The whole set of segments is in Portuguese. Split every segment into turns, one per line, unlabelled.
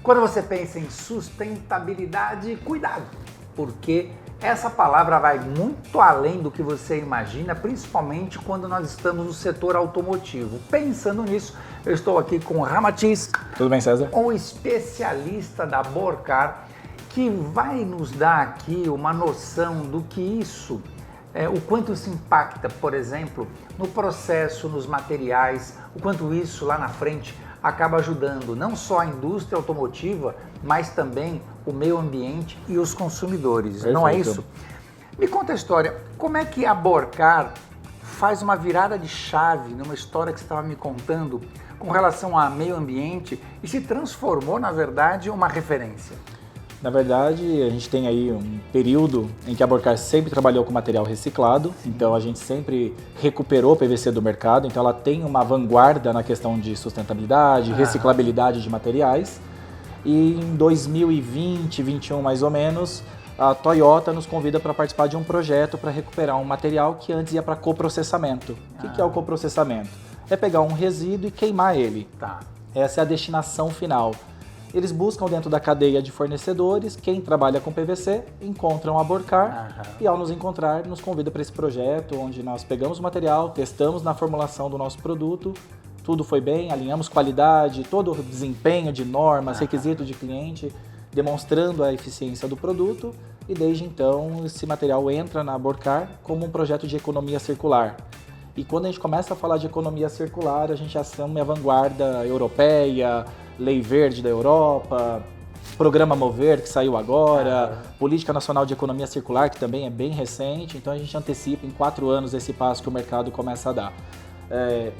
Quando você pensa em sustentabilidade, cuidado, porque essa palavra vai muito além do que você imagina, principalmente quando nós estamos no setor automotivo. Pensando nisso, eu estou aqui com o Ramatiz.
Tudo bem, César?
Um especialista da Borcar, que vai nos dar aqui uma noção do que isso, o quanto isso impacta, por exemplo, no processo, nos materiais, o quanto isso lá na frente acaba ajudando não só a indústria automotiva, mas também o meio ambiente e os consumidores.
Perfeito.
Não é isso? Me conta a história, como é que a Borcar faz uma virada de chave numa história que você estava me contando com relação ao meio ambiente e se transformou, na verdade, uma referência?
Na verdade, a gente tem aí um período em que a Borcar sempre trabalhou com material reciclado, então a gente sempre recuperou o PVC do mercado, então ela tem uma vanguarda na questão de sustentabilidade, reciclabilidade de materiais. E em 2020, 2021 mais ou menos, a Toyota nos convida para participar de um projeto para recuperar um material que antes ia para coprocessamento. O que é o coprocessamento? É pegar um resíduo e queimar ele.
Tá.
Essa é a destinação final. Eles buscam dentro da cadeia de fornecedores, quem trabalha com PVC, encontram a Borcar e ao nos encontrar, nos convida para esse projeto, onde nós pegamos o material, testamos na formulação do nosso produto, tudo foi bem, alinhamos qualidade, todo o desempenho de normas, requisito de cliente, demonstrando a eficiência do produto e desde então esse material entra na Borcar como um projeto de economia circular. E quando a gente começa a falar de economia circular, a gente assume a vanguarda europeia, Lei Verde da Europa, Programa Mover, que saiu agora, Política Nacional de Economia Circular, que também é bem recente, então a gente antecipa em 4 anos esse passo que o mercado começa a dar.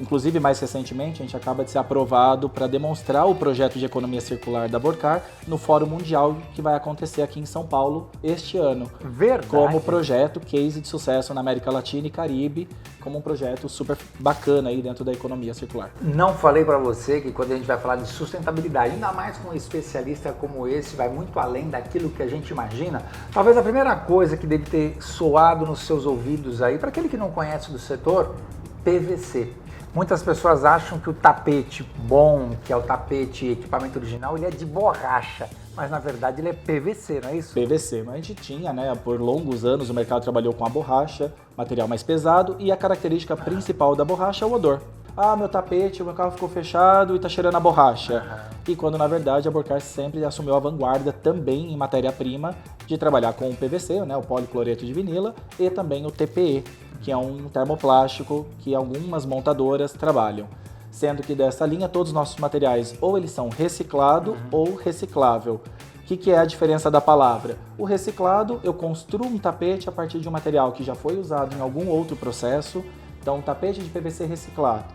Inclusive, mais recentemente, a gente acaba de ser aprovado para demonstrar o projeto de economia circular da Borcar no Fórum Mundial que vai acontecer aqui em São Paulo este ano.
Verdade.
Como projeto case de sucesso na América Latina e Caribe, como um projeto super bacana aí dentro da economia circular.
Não falei para você que quando a gente vai falar de sustentabilidade, ainda mais com um especialista como esse, vai muito além daquilo que a gente imagina. Talvez a primeira coisa que deve ter soado nos seus ouvidos aí, para aquele que não conhece do setor, PVC. Muitas pessoas acham que o tapete bom, que é o tapete equipamento original, ele é de borracha, mas na verdade ele é PVC, não é isso?
PVC, mas a gente tinha, né, por longos anos o mercado trabalhou com a borracha, material mais pesado, e a característica principal da borracha é o odor. Ah, meu tapete, o meu carro ficou fechado e tá cheirando a borracha. E quando na verdade a Borcar sempre assumiu a vanguarda também em matéria-prima de trabalhar com o PVC, né, o policloreto de vinila, e também o TPE, que é um termoplástico que algumas montadoras trabalham. Sendo que dessa linha todos os nossos materiais ou eles são reciclado ou reciclável. O que é a diferença da palavra? O reciclado, eu construo um tapete a partir de um material que já foi usado em algum outro processo. Então, um tapete de PVC reciclado.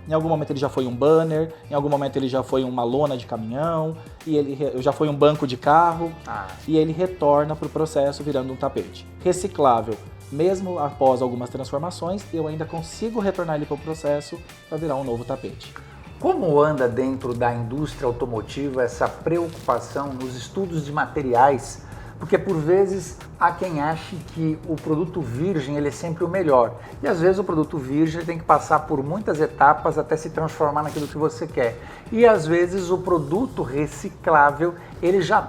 Em algum momento ele já foi um banner, em algum momento ele já foi uma lona de caminhão, e ele já foi um banco de carro, e ele retorna para o processo virando um tapete. Reciclável. Mesmo após algumas transformações, eu ainda consigo retornar ele para o processo para virar um novo tapete.
Como anda dentro da indústria automotiva essa preocupação nos estudos de materiais? Porque por vezes há quem ache que o produto virgem ele é sempre o melhor. E às vezes o produto virgem tem que passar por muitas etapas até se transformar naquilo que você quer. E às vezes o produto reciclável ele já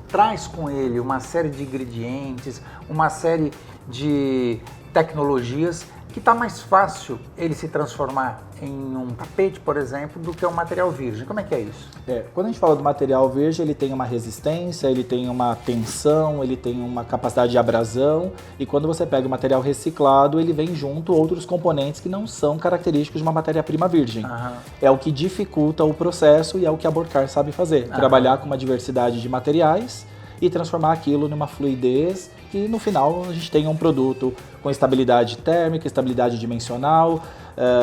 traz com ele uma série de ingredientes, uma série de tecnologias que está mais fácil ele se transformar em um tapete, por exemplo, do que um material virgem. Como é que é isso?
Quando a gente fala do material virgem, ele tem uma resistência, ele tem uma tensão, ele tem uma capacidade de abrasão, e quando você pega o material reciclado, ele vem junto outros componentes que não são característicos de uma matéria-prima virgem. É o que dificulta o processo e é o que a Borcar sabe fazer, trabalhar com uma diversidade de materiais e transformar aquilo numa fluidez que no final a gente tenha um produto com estabilidade térmica, estabilidade dimensional.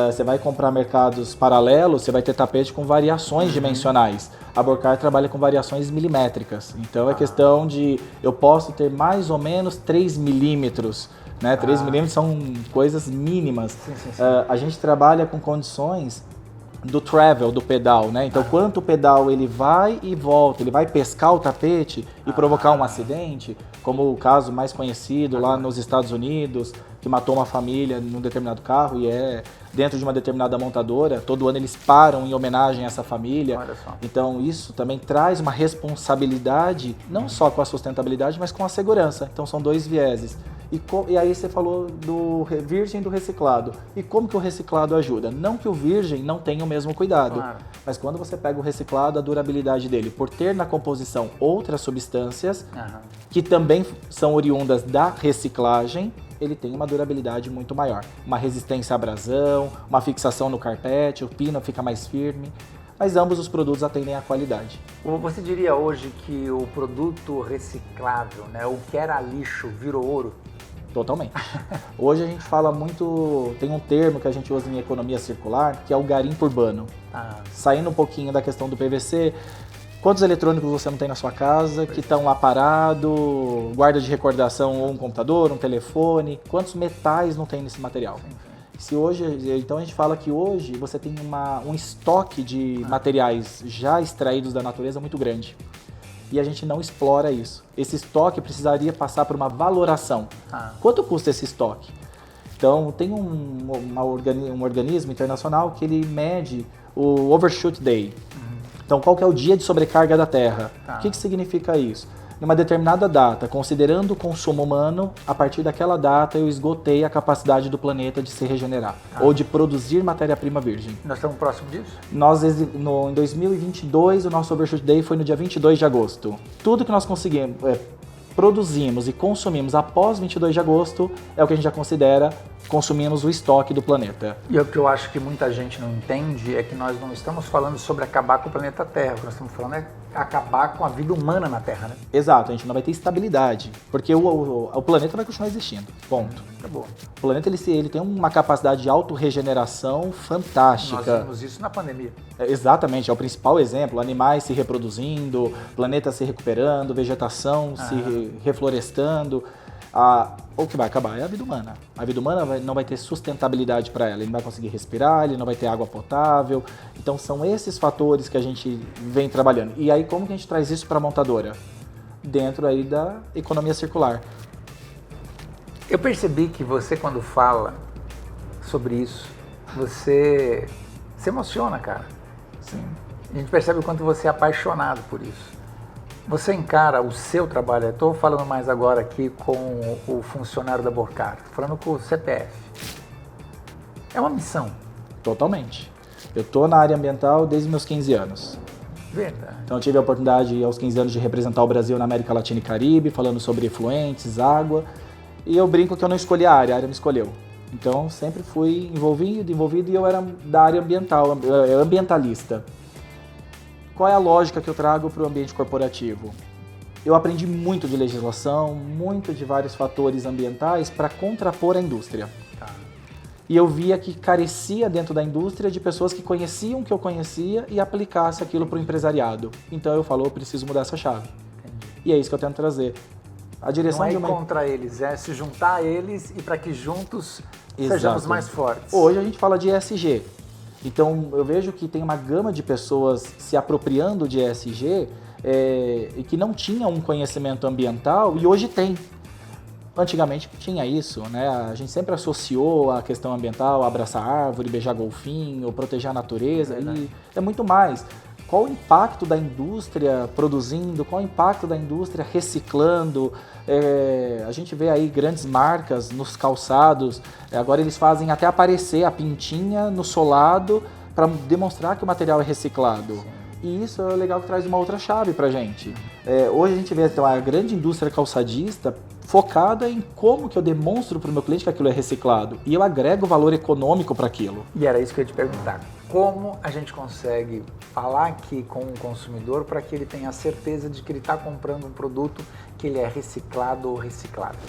Você vai comprar mercados paralelos, você vai ter tapete com variações dimensionais. A Borcar trabalha com variações milimétricas, então é questão de eu posso ter mais ou menos 3 milímetros, né? 3 milímetros são coisas mínimas.
Sim.
A gente trabalha com condições do travel, do pedal, né? Então, quanto o pedal ele vai e volta, ele vai pescar o tapete e provocar um acidente, como o caso mais conhecido lá nos Estados Unidos, que matou uma família num determinado carro e é dentro de uma determinada montadora. Todo ano eles param em homenagem a essa família.
Olha só.
Então, isso também traz uma responsabilidade, não só com a sustentabilidade, mas com a segurança. Então, são dois vieses. E aí você falou do virgem e do reciclado. E como que o reciclado ajuda? Não que o virgem não tenha o mesmo cuidado,
Claro.
mas quando você pega o reciclado, a durabilidade dele, por ter na composição outras substâncias, que também são oriundas da reciclagem, ele tem uma durabilidade muito maior. Uma resistência à abrasão, uma fixação no carpete, o pino fica mais firme. Mas ambos os produtos atendem à qualidade.
Você diria hoje que o produto reciclável, né, o que era lixo, virou ouro?
Totalmente. Hoje a gente fala muito, tem um termo que a gente usa em economia circular, que é o garimpo urbano. Saindo um pouquinho da questão do PVC, quantos eletrônicos você não tem na sua casa que estão lá parado, guarda de recordação ou um computador, um telefone, quantos metais não tem nesse material? Se hoje, então a gente fala que hoje você tem um estoque de materiais já extraídos da natureza muito grande. E a gente não explora isso. Esse estoque precisaria passar por uma valoração. Quanto custa esse estoque? Então, tem um organismo internacional que ele mede o Overshoot Day. Então, qual que é o dia de sobrecarga da Terra? O que significa isso? Em uma determinada data, considerando o consumo humano, a partir daquela data eu esgotei a capacidade do planeta de se regenerar ou de produzir matéria-prima virgem.
Nós estamos próximos disso?
Em 2022, o nosso Overshoot Day foi no dia 22 de agosto. Tudo que nós conseguimos, produzimos e consumimos após 22 de agosto é o que a gente já considera consumimos o estoque do planeta.
E o que eu acho que muita gente não entende é que nós não estamos falando sobre acabar com o planeta Terra. O que nós estamos falando é acabar com a vida humana na Terra, né?
Exato, a gente não vai ter estabilidade, porque o planeta vai continuar existindo, ponto.
Acabou.
O planeta ele tem uma capacidade de autorregeneração fantástica.
Nós vimos isso na pandemia.
Exatamente, é o principal exemplo, animais se reproduzindo, planeta se recuperando, vegetação se reflorestando. O que vai acabar é a vida humana. A vida humana não vai ter sustentabilidade para ela, ele não vai conseguir respirar, ele não vai ter água potável. Então são esses fatores que a gente vem trabalhando. E aí como que a gente traz isso para a montadora? Dentro aí da economia circular.
Eu percebi que você, quando fala sobre isso, você se emociona, cara.
Sim.
A gente percebe o quanto você é apaixonado por isso. Você encara o seu trabalho, eu estou falando mais agora aqui com o funcionário da Borcar, falando com o CPF. É uma missão.
Totalmente. Eu estou na área ambiental desde meus 15 anos.
Verdade.
Então eu tive a oportunidade aos 15 anos de representar o Brasil na América Latina e Caribe, falando sobre efluentes, água. E eu brinco que eu não escolhi a área me escolheu. Então sempre fui envolvido e eu era da área ambiental, ambientalista. Qual é a lógica que eu trago para o ambiente corporativo? Eu aprendi muito de legislação, muito de vários fatores ambientais para contrapor a indústria. E eu via que carecia dentro da indústria de pessoas que conheciam o que eu conhecia e aplicasse aquilo para o empresariado. Então eu falo, eu preciso mudar essa chave. E é isso que eu tento trazer. A direção
não é ir contra eles, é se juntar a eles e para que juntos
Exato.
sejamos mais fortes.
Hoje a gente fala de ESG. Então, eu vejo que tem uma gama de pessoas se apropriando de ESG e que não tinham um conhecimento ambiental e hoje tem. Antigamente tinha isso, né? A gente sempre associou a questão ambiental a abraçar árvore, beijar golfinho, proteger a natureza e é muito mais. Qual o impacto da indústria produzindo, qual o impacto da indústria reciclando? A gente vê aí grandes marcas nos calçados, agora eles fazem até aparecer a pintinha no solado para demonstrar que o material é reciclado. Sim. E isso é legal que traz uma outra chave para a gente. Hoje a gente vê uma grande indústria calçadista focada em como que eu demonstro para o meu cliente que aquilo é reciclado e eu agrego valor econômico para aquilo.
E era isso que eu ia te perguntar. Como a gente consegue falar aqui com o consumidor para que ele tenha a certeza de que ele está comprando um produto que ele é reciclado ou reciclável?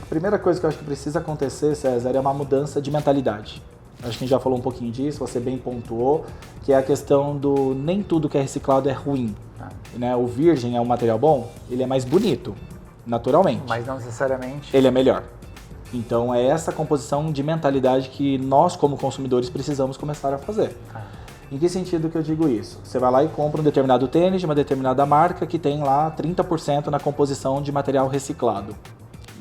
A primeira coisa que eu acho que precisa acontecer, César, é uma mudança de mentalidade. Acho que a gente já falou um pouquinho disso, você bem pontuou, que é a questão do nem tudo que é reciclado é ruim. Né? O virgem é um material bom, ele é mais bonito, naturalmente.
Mas não necessariamente.
Ele é melhor. Então é essa composição de mentalidade que nós, como consumidores, precisamos começar a fazer. Em que sentido que eu digo isso? Você vai lá e compra um determinado tênis de uma determinada marca que tem lá 30% na composição de material reciclado.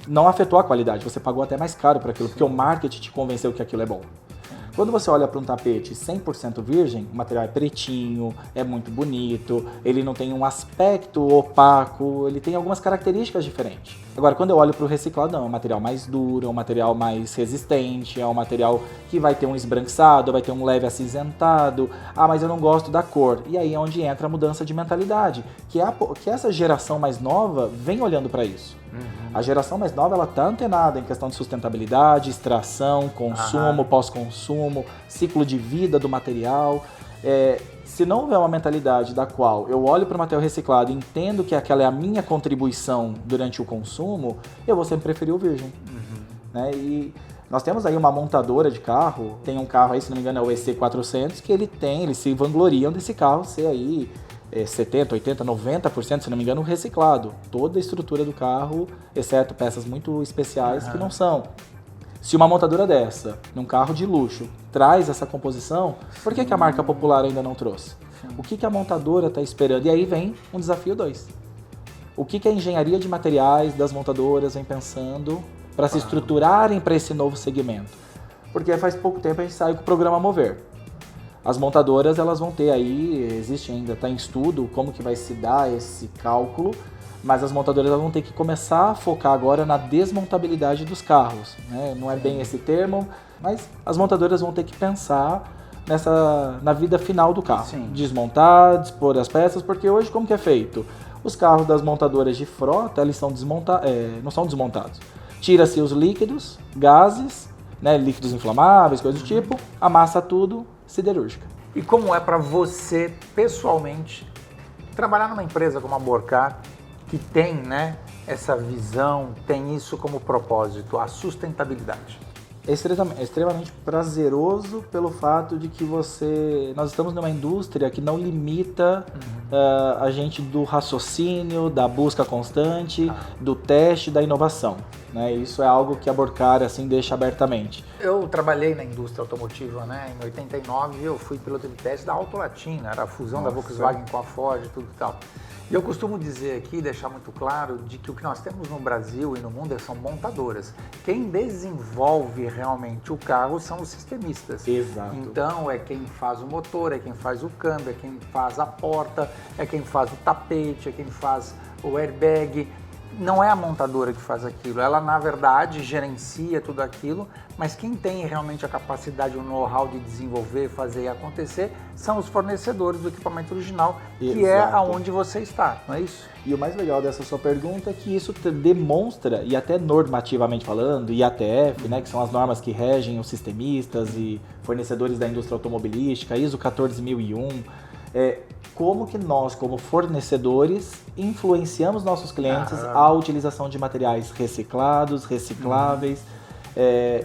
Não afetou a qualidade, você pagou até mais caro por aquilo, porque o marketing te convenceu que aquilo é bom. Quando você olha para um tapete 100% virgem, o material é pretinho, é muito bonito, ele não tem um aspecto opaco, ele tem algumas características diferentes. Agora, quando eu olho para o reciclado, não, é um material mais duro, é um material mais resistente, é um material que vai ter um esbranquiçado, vai ter um leve acinzentado. Ah, mas eu não gosto da cor. E aí é onde entra a mudança de mentalidade, que essa geração mais nova vem olhando para isso. A geração mais nova, ela está antenada em questão de sustentabilidade, extração, consumo, pós-consumo, ciclo de vida do material. Se não houver uma mentalidade da qual eu olho para o material reciclado e entendo que aquela é a minha contribuição durante o consumo, eu vou sempre preferir o virgem. Né? E nós temos aí uma montadora de carro, tem um carro aí, se não me engano é o EC400, que eles se vangloriam desse carro ser aí 70%, 80%, 90%, se não me engano, reciclado. Toda a estrutura do carro, exceto peças muito especiais que não são. Se uma montadora dessa, num carro de luxo, traz essa composição, por que a marca popular ainda não trouxe? O que a montadora está esperando? E aí vem um desafio 2. O que a engenharia de materiais das montadoras vem pensando para se estruturarem para esse novo segmento? Porque faz pouco tempo a gente saiu com o programa Mover. As montadoras, elas vão ter aí, existe ainda, está em estudo como que vai se dar esse cálculo, mas as montadoras vão ter que começar a focar agora na desmontabilidade dos carros, né? Não é bem esse termo, mas as montadoras vão ter que pensar na vida final do carro. Sim. Desmontar, dispor as peças, porque hoje como que é feito? Os carros das montadoras de frota, eles são não são desmontados. Tira-se os líquidos, gases, né, líquidos inflamáveis, coisas do tipo, amassa tudo, siderúrgica.
E como é para você, pessoalmente, trabalhar numa empresa como a Borcar, que tem, né, essa visão, tem isso como propósito, a sustentabilidade?
É extremamente prazeroso pelo fato de que nós estamos numa indústria que não limita a gente do raciocínio, da busca constante, do teste, da inovação. Né? Isso é algo que a Borcar assim, deixa abertamente.
Eu trabalhei na indústria automotiva, né? Em 89 eu fui piloto de teste da Auto Latina, era a fusão da Volkswagen com a Ford e tudo e tal. E eu costumo dizer aqui, deixar muito claro, de que o que nós temos no Brasil e no mundo são montadoras. Quem desenvolve realmente o carro são os sistemistas.
Exato.
Então é quem faz o motor, é quem faz o câmbio, é quem faz a porta, é quem faz o tapete, é quem faz o airbag. Não é a montadora que faz aquilo, ela na verdade gerencia tudo aquilo, mas quem tem realmente a capacidade, o know-how de desenvolver, fazer e acontecer, são os fornecedores do equipamento original, que é aonde você está, não é isso?
E o mais legal dessa sua pergunta é que isso demonstra, e até normativamente falando, IATF, né, que são as normas que regem os sistemistas e fornecedores da indústria automobilística, ISO 14001, como que nós, como fornecedores, influenciamos nossos clientes à utilização de materiais reciclados, recicláveis.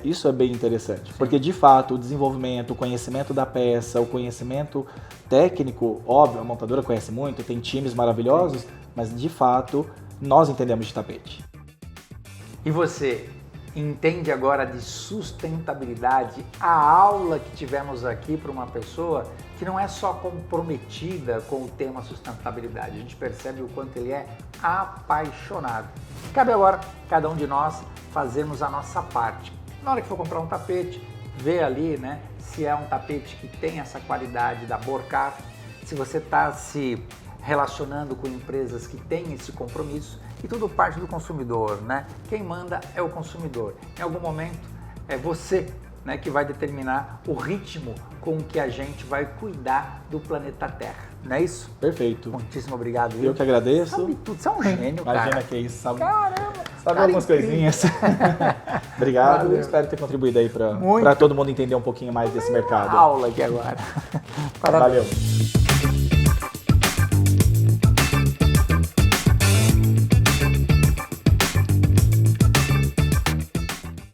Isso é bem interessante, porque de fato o desenvolvimento, o conhecimento da peça, o conhecimento técnico, óbvio, a montadora conhece muito, tem times maravilhosos, mas de fato nós entendemos de tapete.
E você entende agora de sustentabilidade? A aula que tivemos aqui para uma pessoa que não é só comprometida com o tema sustentabilidade, a gente percebe o quanto ele é apaixonado. Cabe agora cada um de nós fazermos a nossa parte. Na hora que for comprar um tapete, vê ali, né, se é um tapete que tem essa qualidade da Borcar, se você está se relacionando com empresas que têm esse compromisso, e tudo parte do consumidor, né? Quem manda é o consumidor. Em algum momento é você, né, que vai determinar o ritmo com que a gente vai cuidar do planeta Terra. Não é isso?
Perfeito.
Muitíssimo obrigado.
Eu que agradeço.
Sabe tudo, você é um gênio,
Imagina
cara.
que é isso, sabe?
Caramba!
Sabe algumas coisinhas. Obrigado.
Valeu.
Espero ter contribuído aí para todo mundo entender um pouquinho mais desse mercado.
Aula aqui agora.
Valeu.